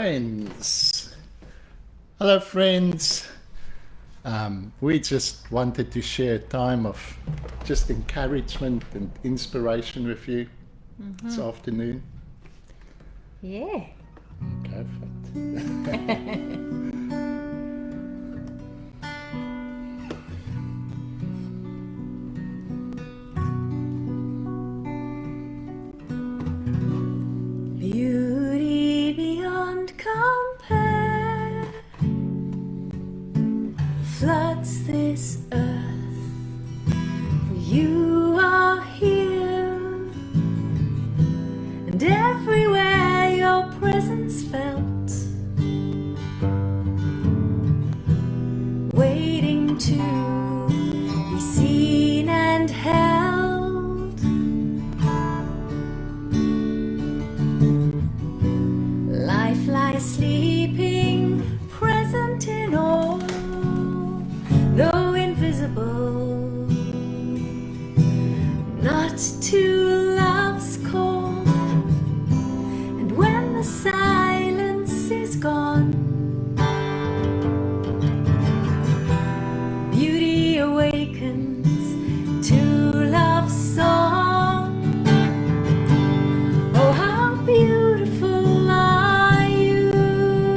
friends. Hello, friends. We just wanted to share a time of just encouragement and inspiration with you this afternoon. Yeah. Go for it. Beauty beyond compare floods this earth, for you are here, and everywhere your presence felt, waiting to be seen and held. Life lies sleeping, present in all, though invisible, not to love's call. And when the silence is gone, beauty awakens to love's song. Oh, how beautiful are you!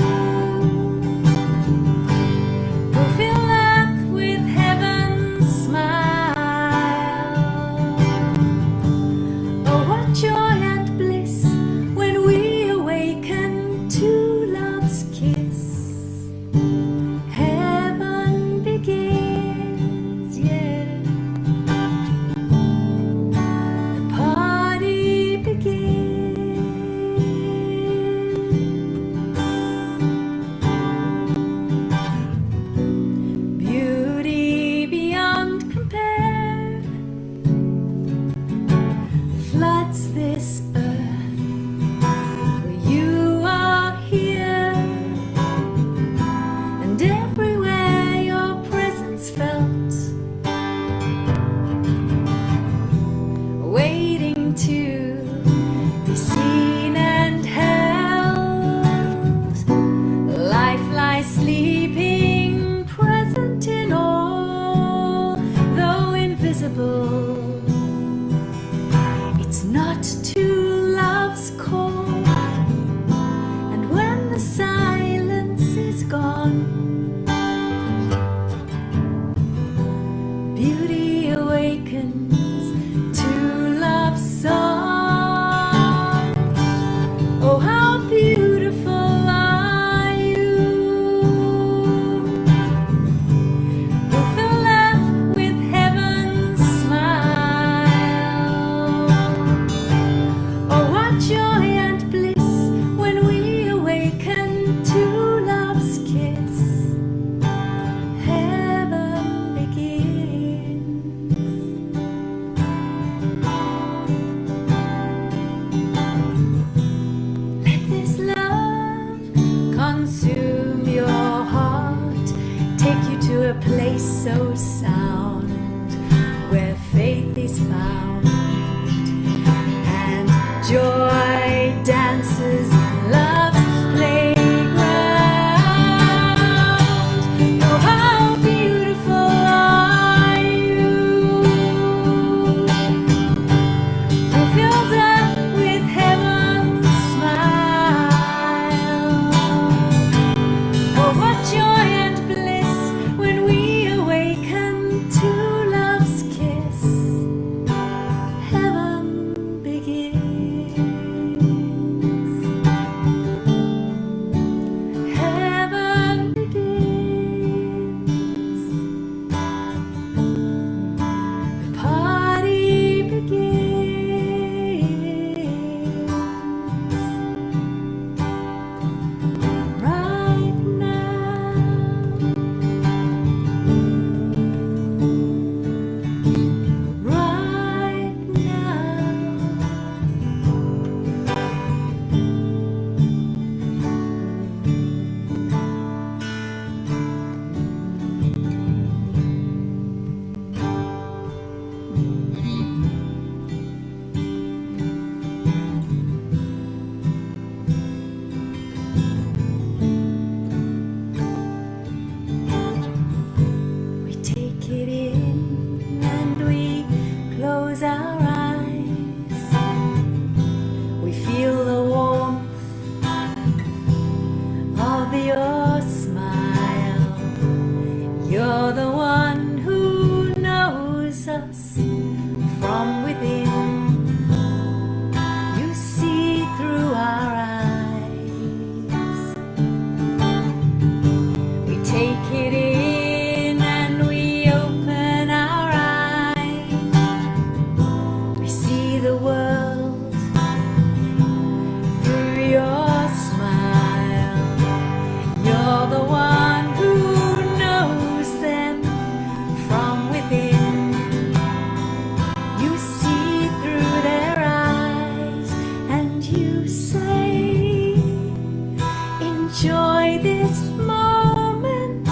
enjoy this moment.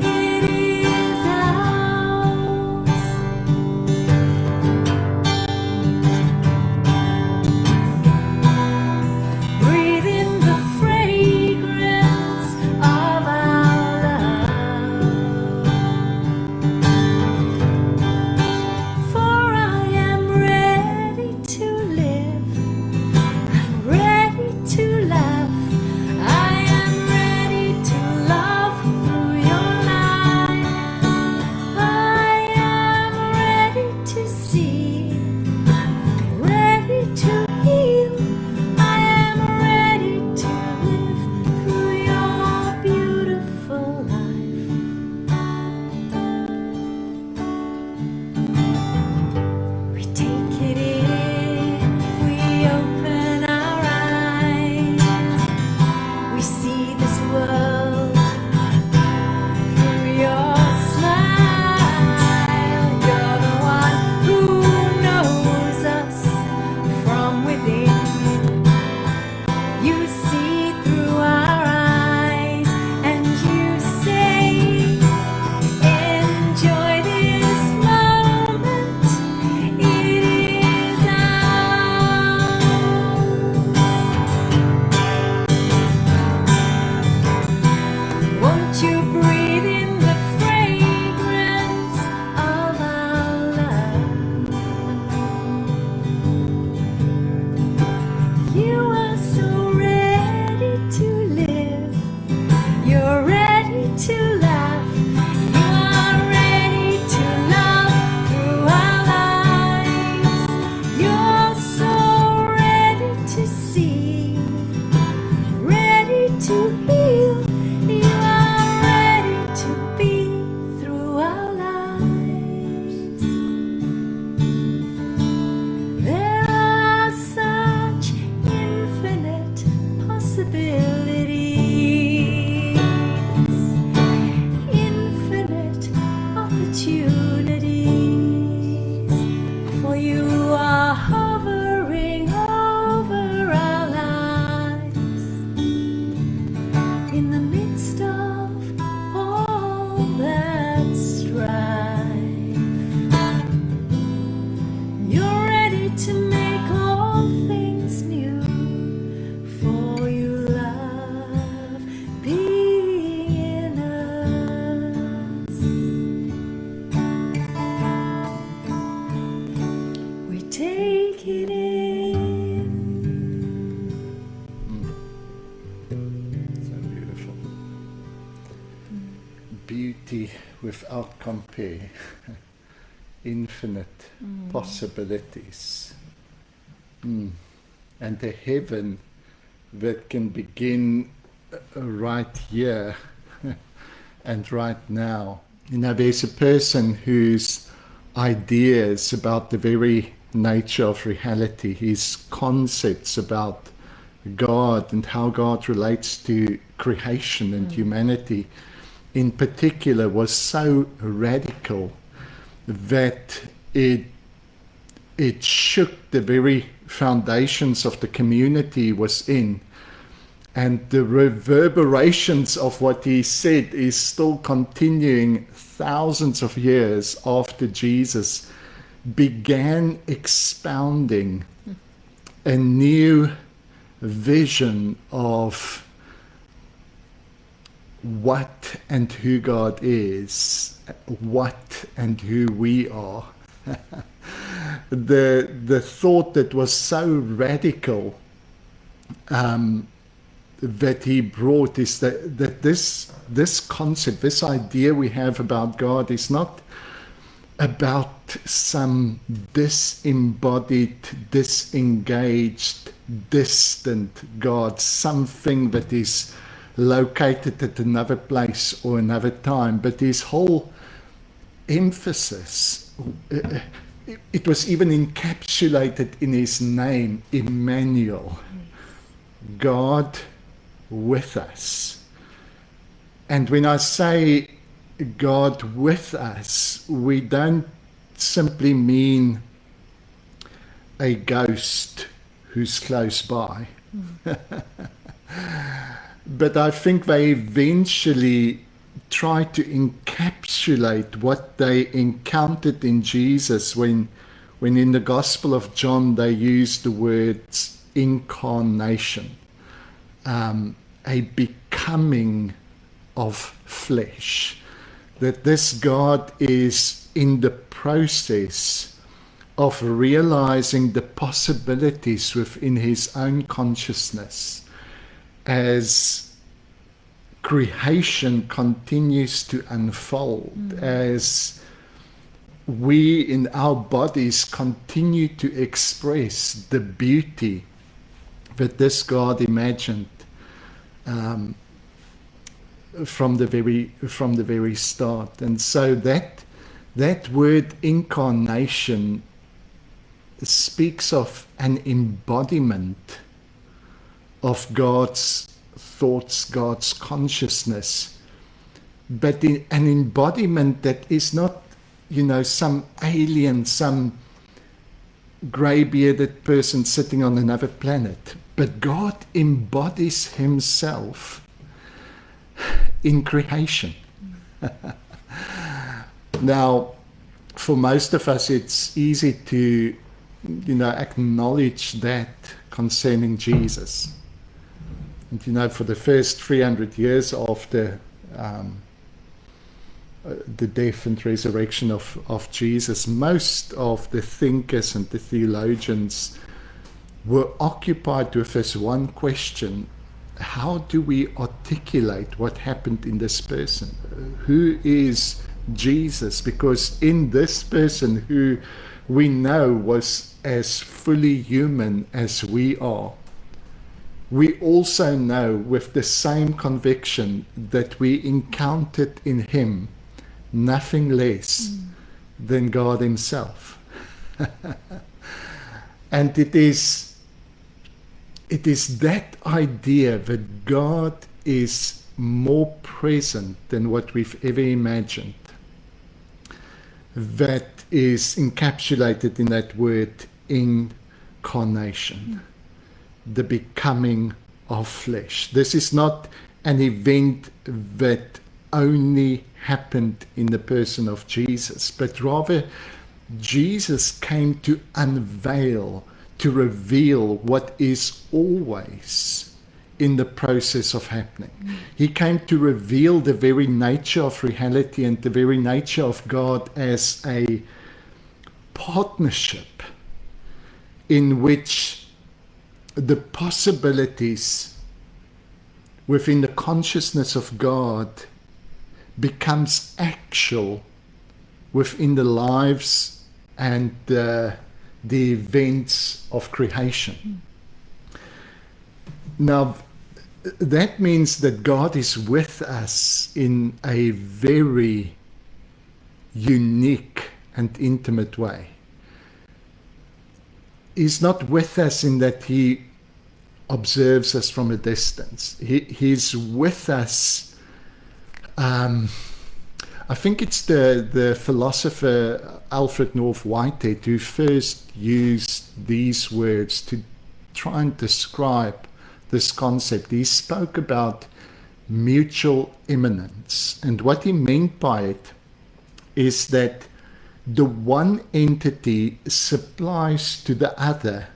It is ours. Breathe in the fragrance of our love. For I am ready to live. I'm ready to love. I am ready to love through your life. I am ready to see, ready to heal. I am ready to live through your beautiful life. We take it in, we open our eyes. We see this world through your smile. You're the one who knows us from within. You see through our eyes and you say, enjoy this moment. It is ours. Won't you breathe in the fragrance of our love? You are so ready to live. You're ready to laugh. You are ready to love through our lives. You're so ready to see, ready to heal. You are ready to be through our lives. There are such infinite possibilities, infinite opportunities. For you are hovering over our lives. In the midst of all that strife, you're ready to make all things new. For you love being in us. We take it in. So beautiful. Beauty without compare. Infinite possibilities. And a heaven that can begin right here and right now. You know, there's a person whose ideas about the very nature of reality, his concepts about God and how God relates to creation and humanity in particular was so radical that it shook the very foundations of the community he was in. And the reverberations of what he said is still continuing thousands of years after Jesus began expounding a new vision of what and who God is, what and who we are. The thought that was so radical that he brought is that this concept, this idea we have about God is not about some disembodied, disengaged, distant God, something that is located at another place or another time, but his whole emphasis, it was even encapsulated in his name, Emmanuel, God with us. And when I say God with us, we don't simply mean a ghost who's close by. But I think they eventually try to encapsulate what they encountered in Jesus when in the Gospel of John they use the words incarnation, a becoming of flesh. That this God is in the process of realizing the possibilities within his own consciousness as creation continues to unfold, as we in our bodies continue to express the beauty that this God imagined from the very start. And so that word incarnation speaks of an embodiment of God's thoughts, God's consciousness, but an embodiment that is not, some alien, some grey-bearded person sitting on another planet, but God embodies himself in creation. Now, for most of us, it's easy to, acknowledge that concerning Jesus. And, for the first 300 years after the death and resurrection of Jesus, most of the thinkers and the theologians were occupied with this one question: how do we articulate what happened in this person? Who is Jesus? Because in this person, who we know was as fully human as we are, we also know with the same conviction that we encountered in him nothing less than God himself. And it is that idea that God is more present than what we've ever imagined that is encapsulated in that word incarnation, the becoming of flesh. This is not an event that only happened in the person of Jesus, but rather Jesus came to unveil, to reveal what is always in the process of happening. He came to reveal the very nature of reality and the very nature of God as a partnership in which the possibilities within the consciousness of God becomes actual within the lives and the events of creation. Now, that means that God is with us in a very unique and intimate way. He's not with us in that he observes us from a distance. He's with us. I think it's the philosopher Alfred North Whitehead who first used these words to try and describe this concept. He spoke about mutual imminence, and what he meant by it is that the one entity supplies to the other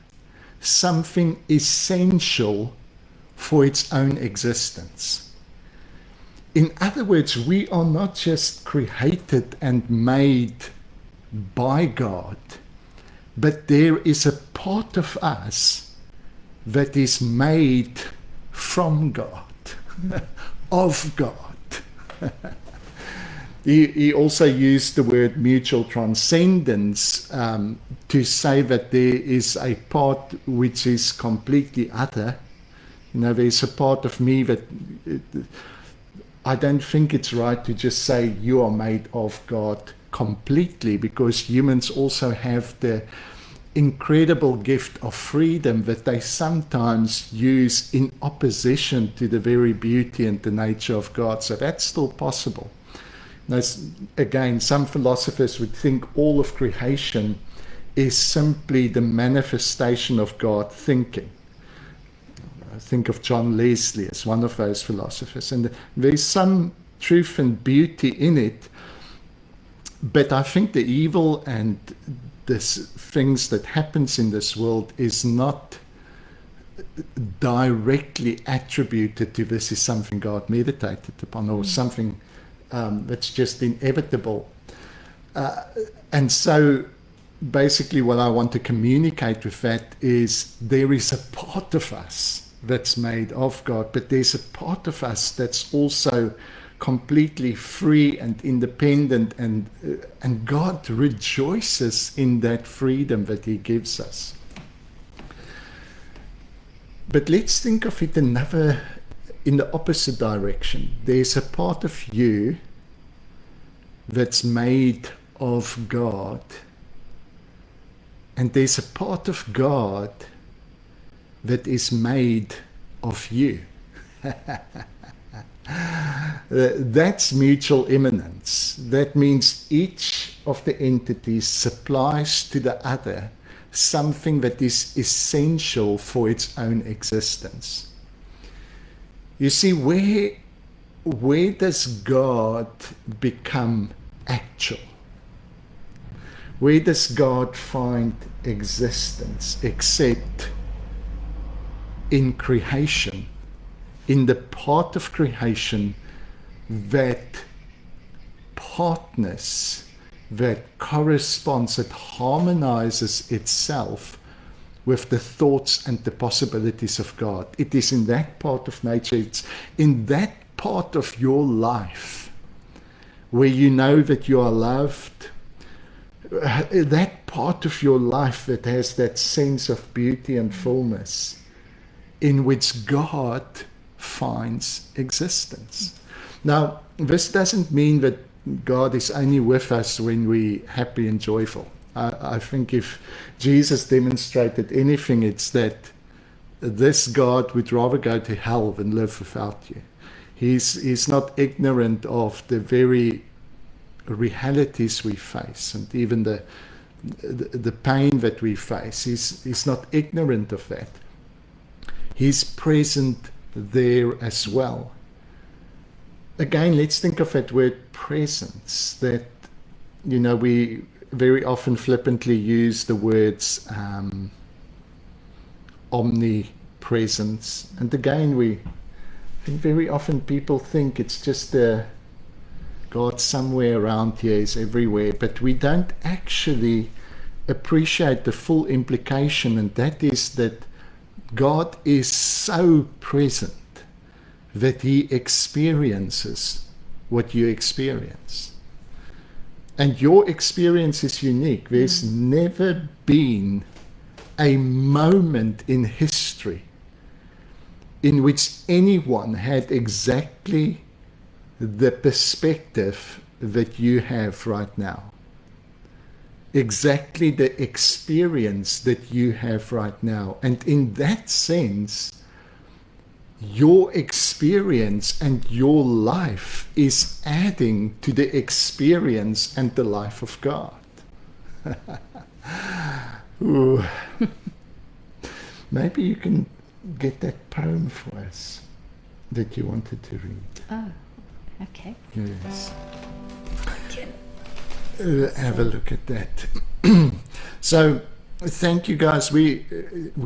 something essential for its own existence. In other words, we are not just created and made by God, but there is a part of us that is made from God, of God. He also used the word mutual transcendence to say that there is a part which is completely other. There's a part of me that I don't think it's right to just say you are made of God completely, because humans also have the incredible gift of freedom that they sometimes use in opposition to the very beauty and the nature of God. So that's still possible. Now, again, some philosophers would think all of creation is simply the manifestation of God thinking. I think of John Leslie as one of those philosophers, and there's some truth and beauty in it. But I think the evil and the things that happens in this world is not directly attributed to this is something God meditated upon, or something that's just inevitable. And so basically what I want to communicate with that is there is a part of us that's made of God, but there's a part of us that's also completely free and independent, and God rejoices in that freedom that he gives us. But let's think of it in the opposite direction. There's a part of you that's made of God, and there's a part of God that is made of you. That's mutual imminence. That means each of the entities supplies to the other something that is essential for its own existence. You see, where does God become actual? Where does God find existence except in creation, in the part of creation that partners, that corresponds, that harmonizes itself with the thoughts and the possibilities of God? It is in that part of nature, it's in that part of your life where you know that you are loved, that part of your life that has that sense of beauty and fullness, in which God finds existence. Now, this doesn't mean that God is only with us when we're happy and joyful. I think if Jesus demonstrated anything, it's that this God would rather go to hell than live without you. He's not ignorant of the very realities we face, and even the pain that we face. He's not ignorant of that. He's present there as well. Again, let's think of that word presence, that, you know, we very often flippantly use the words omnipresence. And again, I think very often people think it's just God somewhere around here, is everywhere, but we don't actually appreciate the full implication, and that is that God is so present that he experiences what you experience. And your experience is unique. There's never been a moment in history in which anyone had exactly the perspective that you have right now. Exactly the experience that you have right now. And in that sense, your experience and your life is adding to the experience and the life of God. Ooh. Maybe you can get that poem for us that you wanted to read. Oh, okay. Yes. Have a look at that. So, thank you guys. We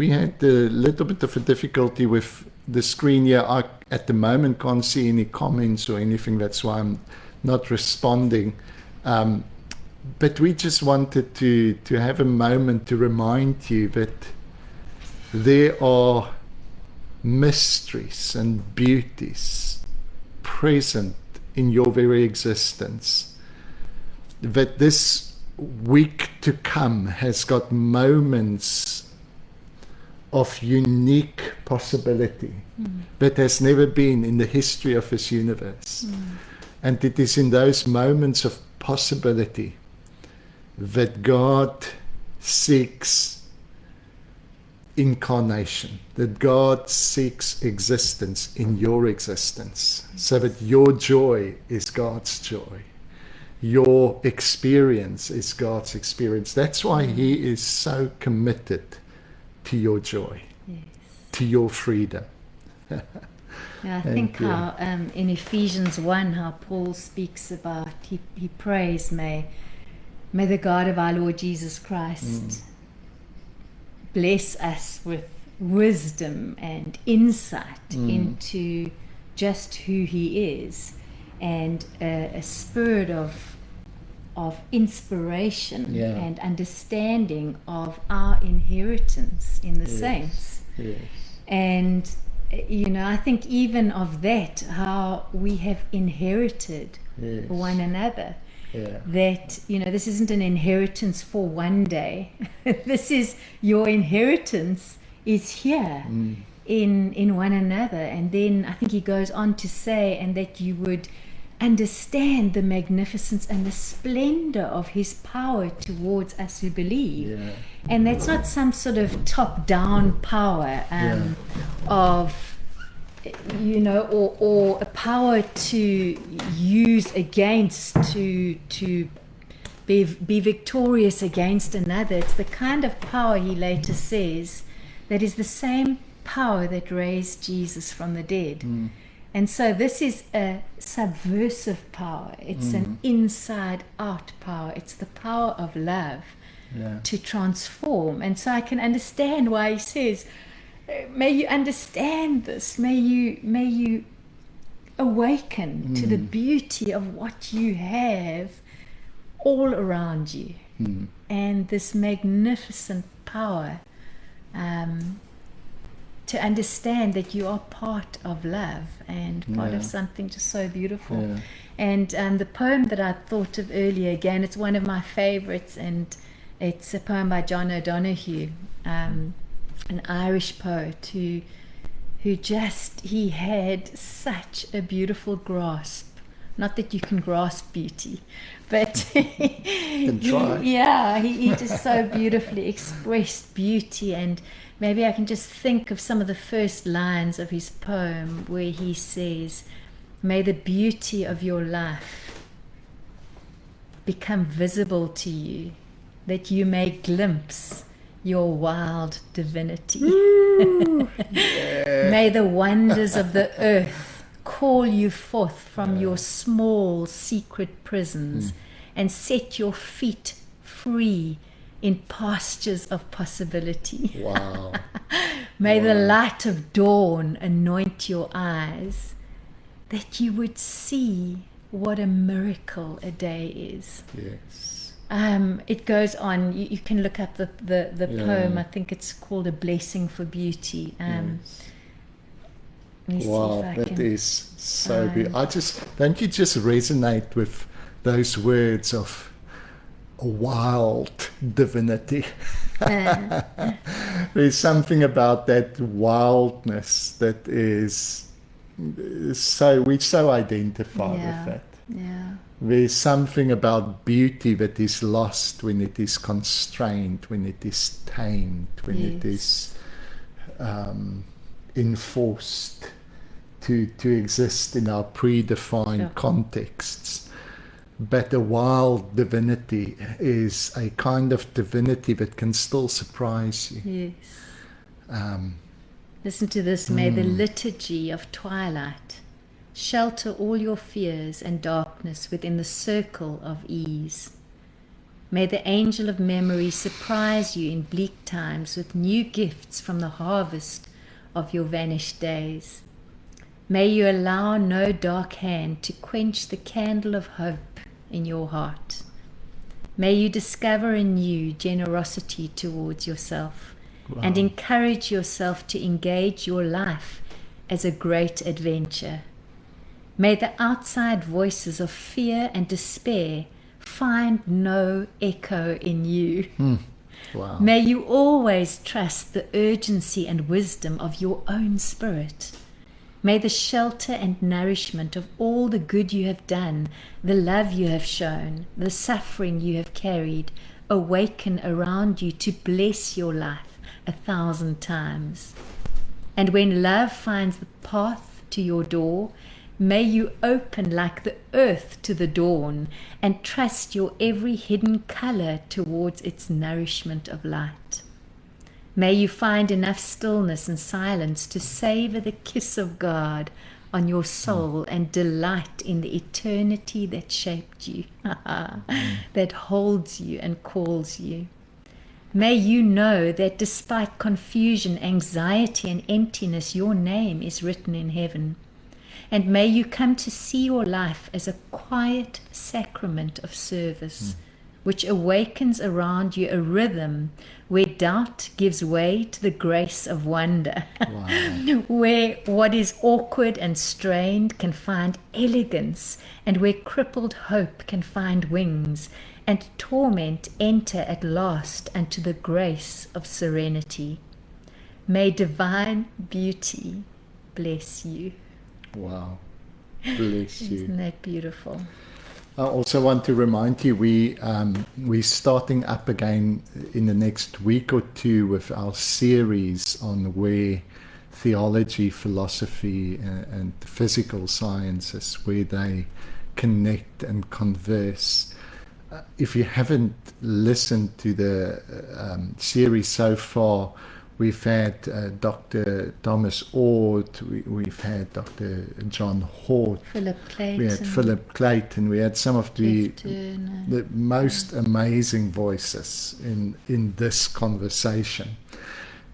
had a little bit of a difficulty with the screen here. I, at the moment, can't see any comments or anything. That's why I'm not responding. But we just wanted to have a moment to remind you that there are mysteries and beauties present in your very existence, that this week to come has got moments of unique possibility that has never been in the history of this universe. And it is in those moments of possibility that God seeks incarnation, that God seeks existence in your existence, so that your joy is God's joy. Your experience is God's experience. That's why he is so committed to your joy, to your freedom. Yeah, I Thank think you. how in Ephesians 1, how Paul speaks about, he prays, may the God of our Lord Jesus Christ bless us with wisdom and insight into just who he is, and a spirit of inspiration Yeah. and understanding of our inheritance in the Yes. saints. Yes. And I think even of that, how we have inherited Yes. one another. Yeah. That this isn't an inheritance for one day. This is your inheritance is here in one another. And then I think he goes on to say, and that you would understand the magnificence and the splendor of his power towards us who believe. Yeah. And that's not some sort of top-down power of or a power to use against, to be victorious against another. It's the kind of power, he later says, that is the same power that raised Jesus from the dead. And so this is a subversive power. It's an inside out power. It's the power of love to transform. And so I can understand why he says, may you understand this. May you awaken to the beauty of what you have all around you. And this magnificent power to understand that you are part of love and part of something just so beautiful. Yeah. And the poem that I thought of earlier, again, it's one of my favorites, and it's a poem by John O'Donoghue, an Irish poet who he had such a beautiful grasp. Not that you can grasp beauty, but Can try. he just so beautifully expressed beauty. And maybe I can just think of some of the first lines of his poem where he says, may the beauty of your life become visible to you, that you may glimpse your wild divinity. May the wonders of the earth call you forth from your small secret prisons and set your feet free in pastures of possibility. Wow. May the light of dawn anoint your eyes, that you would see what a miracle a day is. Yes. It goes on. You can look up the poem. I think it's called A Blessing for Beauty. Yes. Let me see Wow, if I that can. is so beautiful. Don't you just resonate with those words of wild divinity? There's something about that wildness that is so, we so identify with that. Yeah. There's something about beauty that is lost when it is constrained, when it is tamed, when it is enforced to exist in our predefined contexts. But a wild divinity is a kind of divinity that can still surprise you. Yes. Listen to this. May the liturgy of twilight shelter all your fears and darkness within the circle of ease. May the angel of memory surprise you in bleak times with new gifts from the harvest of your vanished days. May you allow no dark hand to quench the candle of hope in your heart. May you discover anew generosity towards yourself and encourage yourself to engage your life as a great adventure. May the outside voices of fear and despair find no echo in you. Wow. May you always trust the urgency and wisdom of your own spirit. May the shelter and nourishment of all the good you have done, the love you have shown, the suffering you have carried, awaken around you to bless your life 1,000 times. And when love finds the path to your door, may you open like the earth to the dawn and trust your every hidden color towards its nourishment of light. May you find enough stillness and silence to savor the kiss of God on your soul and delight in the eternity that shaped you, that holds you and calls you. May you know that despite confusion, anxiety, and emptiness, your name is written in heaven. And may you come to see your life as a quiet sacrament of service, which awakens around you a rhythm where doubt gives way to the grace of wonder, where what is awkward and strained can find elegance, and where crippled hope can find wings, and torment enter at last unto the grace of serenity. May divine beauty bless you. Wow. Bless you. Isn't that beautiful? I also want to remind you, we're starting up again in the next week or two with our series on where theology, philosophy, and physical sciences, where they connect and converse. If you haven't listened to the series so far, we've had Dr. Thomas Ord, we've had Dr. John Hort, Philip Clayton. we had Philip Clayton, we had some of the most amazing voices in this conversation.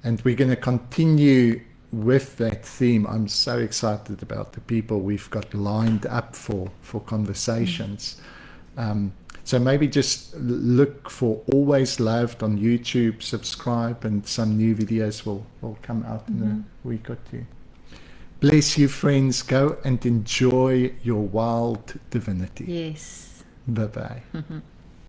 And we're going to continue with that theme. I'm so excited about the people we've got lined up for conversations. So maybe just look for Always Loved on YouTube, subscribe, and some new videos will come out in a week or two. Bless you, friends. Go and enjoy your wild divinity. Yes. Bye-bye.